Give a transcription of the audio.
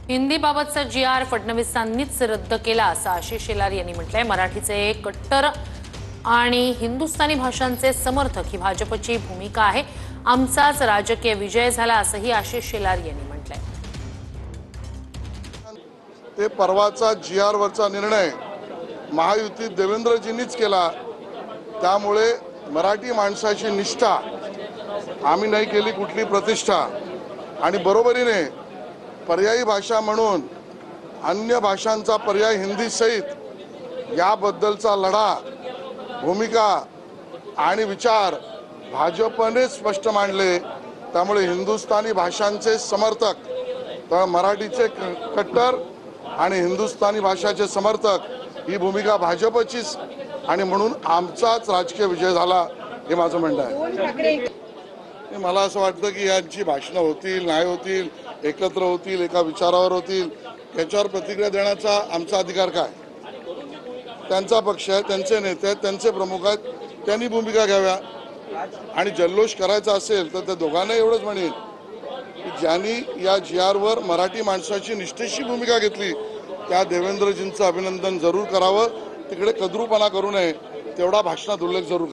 हिंदीबाबतचा G.R.. फडणवीसांनीच रद्द केला असं आशिष शेलार यांनी म्हटलंय। मराठीचे कट्टर आणि हिंदुस्थानी भाषांचे समर्थक ही भाजपची भूमिका आहे। आमचाच राजकीय विजय झाला असंही आशिष शेलार यांनी म्हटलंय। ते परवाचा जी.आर. वरचा निर्णय महायुतीत देवेंद्रजींनीच केला, त्यामुळे मराठी माणसाची निष्ठा आम्ही नाही केली, कुठली प्रतिष्ठा, आणि बरोबरीने पर्यायी भाषा म्हणून अन्य भाषांचा पर्याय हिंदी सहित याबद्दलचा लढा, भूमिका आणि विचार भाजपने स्पष्ट मांडले। त्यामुळे हिंदुस्थानी भाषांचे समर्थक, तर मराठीचे कट्टर आणि हिंदुस्थानी भाषाचे समर्थक ही भूमिका भाजपचीच, आणि म्हणून आमचाच राजकीय विजय झाला हे माझं म्हणणं आहे। मला असं वाटतं की यांची भाषणं होतील, नाही होतील, एकत्र होतील, एका विचारावर होतील, याच्यावर प्रतिक्रिया देण्याचा आमचा अधिकार काय? त्यांचा पक्ष आहे, त्यांचे नेते आहेत, त्यांचे प्रमुख आहेत, त्यांनी भूमिका घ्याव्या। आणि जल्लोष करायचा असेल तर त्या दोघांना एवढंच म्हणेन की ज्यांनी या जी.आर. वर मराठी माणसाची निष्ठेची भूमिका घेतली त्या देवेंद्रजींचं अभिनंदन जरूर करावं, तिकडे कद्रूपणा करू नये, तेवढा भाषणात उल्लेख जरूर